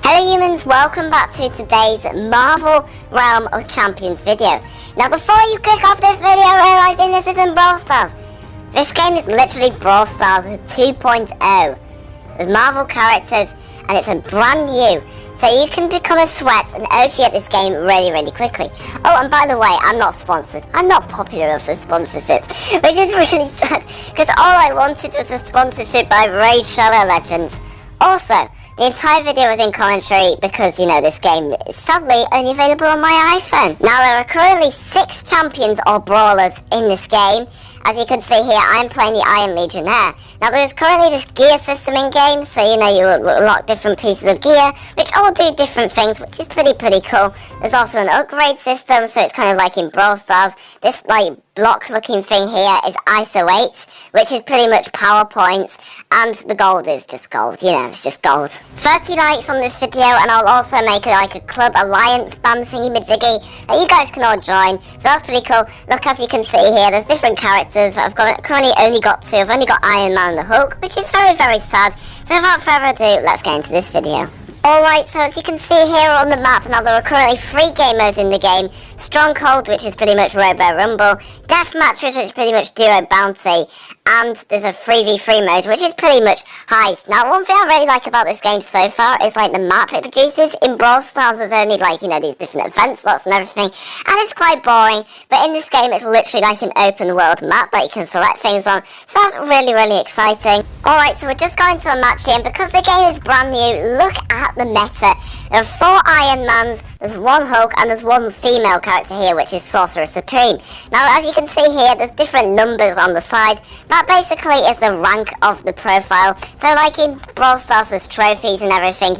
Hello humans, welcome back to today's Marvel Realm of Champions video. Now before you click off this video realising this isn't Brawl Stars, this game is literally Brawl Stars 2.0 with Marvel characters, and it's a brand new, so you can become a sweat and OG at this game really quickly. Oh, and by the way, I'm not sponsored. I'm not popular enough for sponsorship, which is really sad because all I wanted was a sponsorship by Raid Shadow Legends. Also, the entire video was in commentary because, this game is sadly only available on my iPhone. Now, there are currently 6 champions or brawlers in this game. As you can see here, I'm playing the Iron Legionnaire. Now, there is currently this gear system in game, so, you unlock different pieces of gear, which all do different things, which is pretty cool. There's also an upgrade system, so it's kind of like in Brawl Stars. This, block looking thing here is ISO 8, which is pretty much power points, and the gold is just gold, it's just gold. 30 likes on this video, and I'll also make a club alliance band thingy-majiggy that you guys can all join, so that's pretty cool. Look, as you can see here, there's different characters that I've currently only got 2. I've only got Iron Man and the Hulk, which is very sad. So without further ado, let's get into this video. Alright, so as you can see here on the map, now there are currently 3 game modes in the game. Stronghold, which is pretty much Robo Rumble, Deathmatch, which is pretty much Duo Bounty, and there's a 3v3 mode, which is pretty much Heist. Now, one thing I really like about this game so far is, the map it produces. In Brawl Stars, there's only, these different event slots and everything, and it's quite boring, but in this game, it's literally like an open world map that you can select things on, so that's really exciting. Alright, so we're just going to a match here, and because the game is brand new, look at the meta. There are 4 Iron Mans, there's 1 Hulk, and there's 1 female character here, which is Sorcerer Supreme. Now, as you can see here, there's different numbers on the side. That basically is the rank of the profile. So, in Brawl Stars, there's trophies and everything,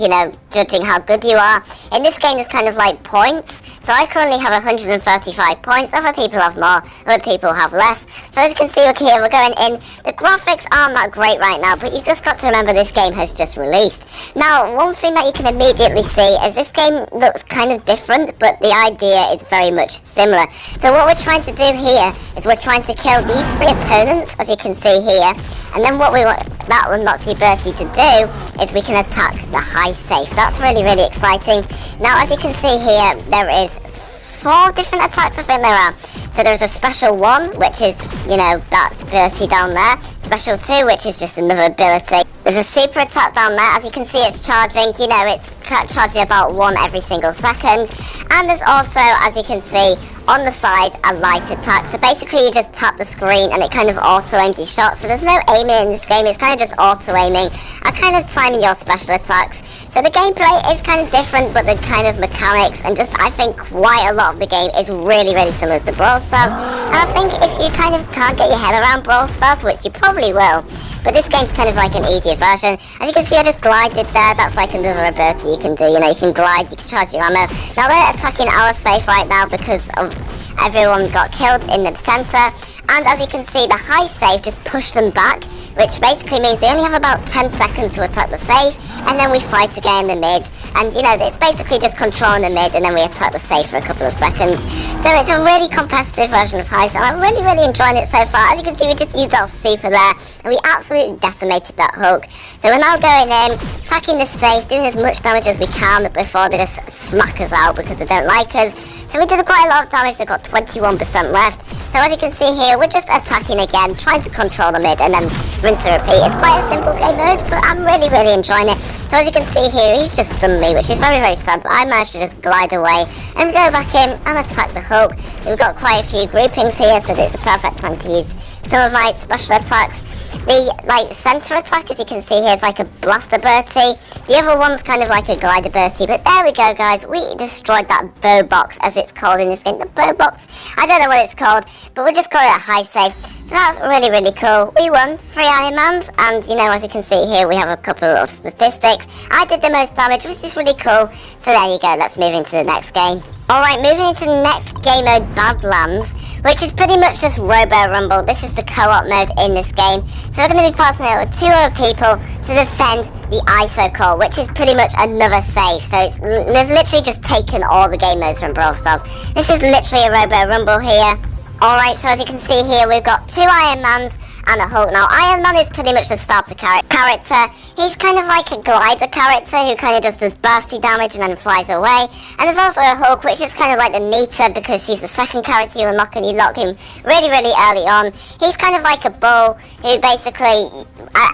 judging how good you are. In this game, there's kind of points. So, I currently have 135 points. Other people have more, other people have less. So, as you can see, look here, we're going in. The graphics aren't that great right now, but you've just got to remember this game has just released. Now, one thing that you can immediately see is this game looks kind of different, but the idea is very much similar. So what we're trying to do here is we're trying to kill these 3 opponents, as you can see here, and then what we want that unlocks the ability to do is we can attack the high safe. That's really exciting. Now, as you can see here, there is 4 different attacks, I think there are. So there's a special 1, which is, that ability down there. Special 2, which is just another ability. There's a super attack down there. As you can see, it's charging. It's charging about 1 every single second. And there's also, as you can see, on the side, a light attack. So basically, you just tap the screen and it kind of auto-aims your shots. So there's no aiming in this game. It's kind of just auto-aiming and kind of timing your special attacks. So the gameplay is kind of different, but the kind of mechanics and just, I think, quite a lot of the game is really similar to Brawl Stars. And I think if you kind of can't get your head around Brawl Stars, which you probably will, but this game's kind of like an easier version. As you can see, I just glided there. That's like another ability you can do. You can glide, you can charge your ammo. Now they're attacking our safe right now because of everyone got killed in the center. And as you can see, the high safe just pushed them back, which basically means they only have about 10 seconds to attack the safe, and then we fight again in the mid. And it's basically just controlling the mid, and then we attack the safe for a couple of seconds. So it's a really competitive version of Heist, and I'm really enjoying it so far. As you can see, we just used our super there, and we absolutely decimated that Hulk. So we're now going in, attacking the safe, doing as much damage as we can before they just smack us out because they don't like us. So we did quite a lot of damage. They've got 21% left. So as you can see here, we're just attacking again, trying to control the mid, and then rinse and repeat. It's quite a simple game mode, but I'm really enjoying it. So as you can see here, he's just stunned me, which is very sad, but I managed to just glide away and go back in and attack the Hulk. We've got quite a few groupings here, so it's a perfect time to use some of my special attacks. The center attack, as you can see here, is like a blast ability. The other one's kind of like a glide ability, but there we go, guys. We destroyed that bow box, as it's called in this game. The bow box, I don't know what it's called, but we'll just call it a high save. So that's really cool. We won 3 Iron Mans, and as you can see here, we have a couple of statistics. I did the most damage, which is really cool. So there you go, let's move into the next game. Alright, moving into the next game mode, Badlands, which is pretty much just Robo Rumble. This is the co-op mode in this game. So we're going to be partnering with 2 other people to defend the ISO core, which is pretty much another save. So they've literally just taken all the game modes from Brawl Stars. This is literally a Robo Rumble here. Alright, so as you can see here, we've got 2 Iron Mans and a Hulk. Now, Iron Man is pretty much the starter character. He's kind of like a glider character who kind of just does bursty damage and then flies away. And there's also a Hulk, which is kind of like the meter because she's the second character you unlock and you lock him really, really early on. He's kind of like a bull who basically,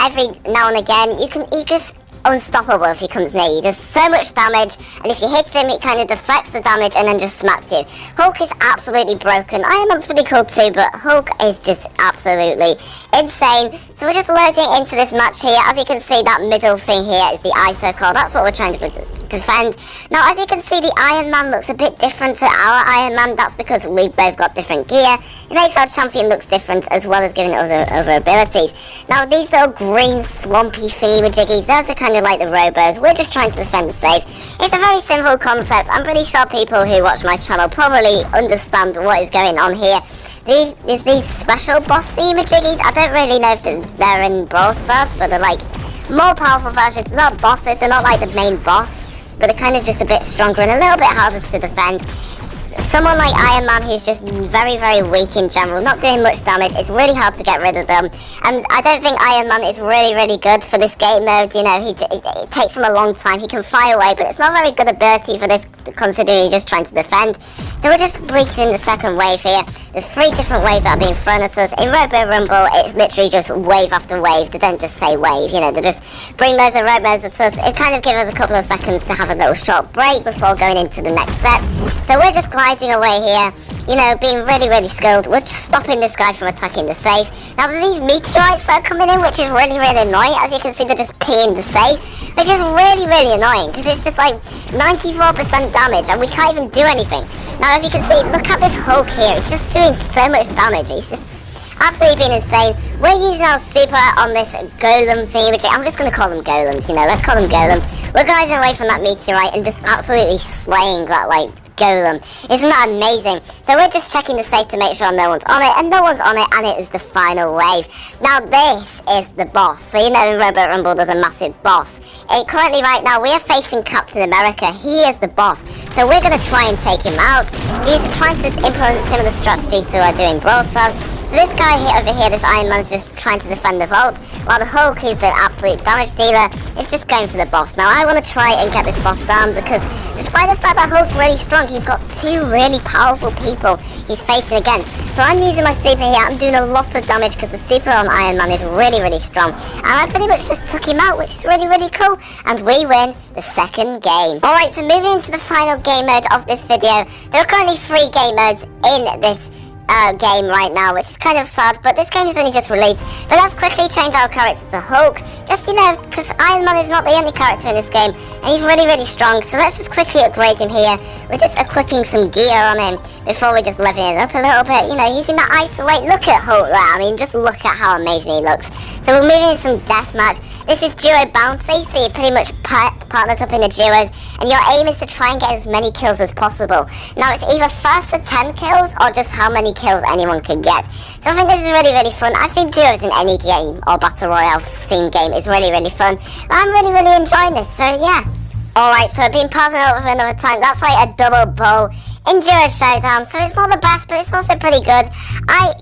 every now and again, he just unstoppable if he comes near you. Does so much damage, and if you hit him, it kind of deflects the damage and then just smacks you. Hulk is absolutely broken. Iron Man's pretty cool too, but Hulk is just absolutely insane. So we're just loading into this match here. As you can see, that middle thing here is the ISO core. That's what we're trying to defend. Now, as you can see, the Iron Man looks a bit different to our Iron Man. That's because we've both got different gear. It makes our champion looks different, as well as giving us other abilities. Now, these little green swampy thingamajiggies, those are kind of like the robos. We're just trying to defend the safe. It's a very simple concept. I'm pretty sure people who watch my channel probably understand what is going on here. These special boss thingamajiggies, I don't really know if they're in Brawl Stars, but they're like more powerful versions. They're not bosses, they're not like the main boss, but they're kind of just a bit stronger and a little bit harder to defend. Someone like Iron Man, who's just very, very weak in general, not doing much damage, it's really hard to get rid of them. And I don't think Iron Man is really, really good for this game mode. You know, it takes him a long time. He can fly away, but it's not very good ability for this, considering he's just trying to defend. So we're just breaking the second wave here. There's 3 different waves that are being thrown at us. In Robo Rumble, it's literally just wave after wave. They don't just say wave, you know, they just bring loads of Robos at us. It kind of gives us a couple of seconds to have a little short break before going into the next set. So we're just gliding away here, you know, being really, really skilled. We're just stopping this guy from attacking the safe. Now, there's these meteorites that are coming in, which is really, really annoying. As you can see, they're just pinging the safe, which is really, really annoying, because it's just like 94% damage, and we can't even do anything. Now, as you can see, look at this Hulk here. It's just doing so much damage. It's just absolutely been insane. We're using our super on this golem thing, which I'm just going to call them golems, you know, let's call them golems. We're gliding away from that meteorite and just absolutely slaying that, like, golem. Isn't that amazing? So we're just checking the safe to make sure no one's on it, and no one's on it, and it is the final wave. Now, this is the boss. So you know in Robo Rumble there's a massive boss. And currently right now we are facing Captain America. He is the boss. So we're going to try and take him out. He's trying to implement similar strategies to what I do in Brawl Stars. So this guy here, over here, this Iron Man's just trying to defend the vault, while the Hulk, who's the absolute damage dealer, is just going for the boss. Now, I want to try and get this boss down, because despite the fact that Hulk's really strong, he's got 2 really powerful people he's facing against. So I'm using my super here. I'm doing a lot of damage, because the super on Iron Man is really, really strong. And I pretty much just took him out, which is really, really cool. And we win the second game. Alright, so moving into the final game mode of this video. There are currently 3 game modes in this game right now, which is kind of sad, but this game is only just released. But let's quickly change our character to Hulk, just, you know, because Iron Man is not the only character in this game, and he's really, really strong. So let's just quickly upgrade him here. We're just equipping some gear on him before we just leveling it up a little bit, you know, using that isolate. Look at Hulk there. I mean, just look at how amazing he looks. So we're moving in some deathmatch. This is duo bounty, so you pretty much partners up in the duos, and your aim is to try and get as many kills as possible. Now, it's either first to 10 kills or just how many kills anyone can get. So I think this is really, really fun. I think duos in any game or battle royale themed game is really, really fun. I'm really, really enjoying this, so yeah. Alright, so I've been pausing over for another time. That's like a double bow in duo showdown, so it's not the best, but it's also pretty good.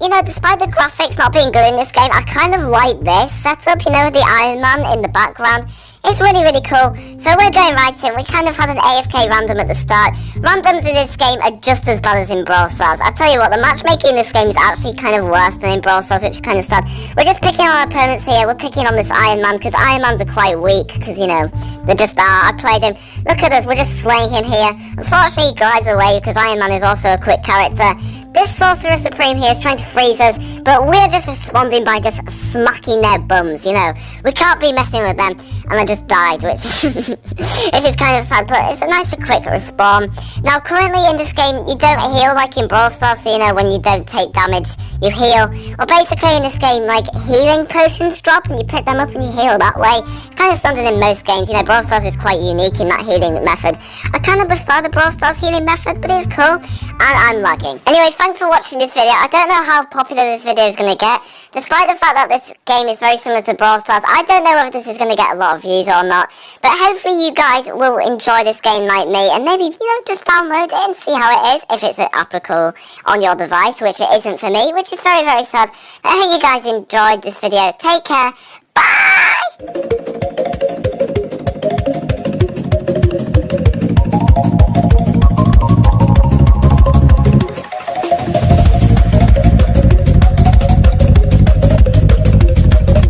You know, despite the graphics not being good in this game, I kind of like this setup, you know, with the Iron Man in the background. It's really, really cool. So we're going right in. We kind of had an AFK random at the start. Randoms in this game are just as bad as in Brawl Stars. I tell you what, the matchmaking in this game is actually kind of worse than in Brawl Stars, which is kind of sad. We're just picking on our opponents here. We're picking on this Iron Man, because Iron Mans are quite weak, because, you know, they just are. I played him. Look at us, we're just slaying him here. Unfortunately, he glides away, because Iron Man is also a quick character. This Sorcerer Supreme here is trying to freeze us, but we're just responding by just smacking their bums, you know. We can't be messing with them, and I just died, which is kind of sad, but it's a nice and quick respawn. Now, currently in this game, you don't heal like in Brawl Stars, so, you know, when you don't take damage, you heal. Well, basically in this game, like, healing potions drop, and you pick them up and you heal that way. It's kind of standard in most games, you know. Brawl Stars is quite unique in that healing method. I kind of prefer the Brawl Stars healing method, but it's cool, and I'm lagging. Anyway, thanks for watching this video. I don't know how popular this video is going to get. Despite the fact that this game is very similar to Brawl Stars, I don't know whether this is going to get a lot of views or not. But hopefully you guys will enjoy this game like me, and maybe, just download it and see how it is, if it's applicable on your device, which it isn't for me, which is very, very sad. But I hope you guys enjoyed this video. Take care. Bye!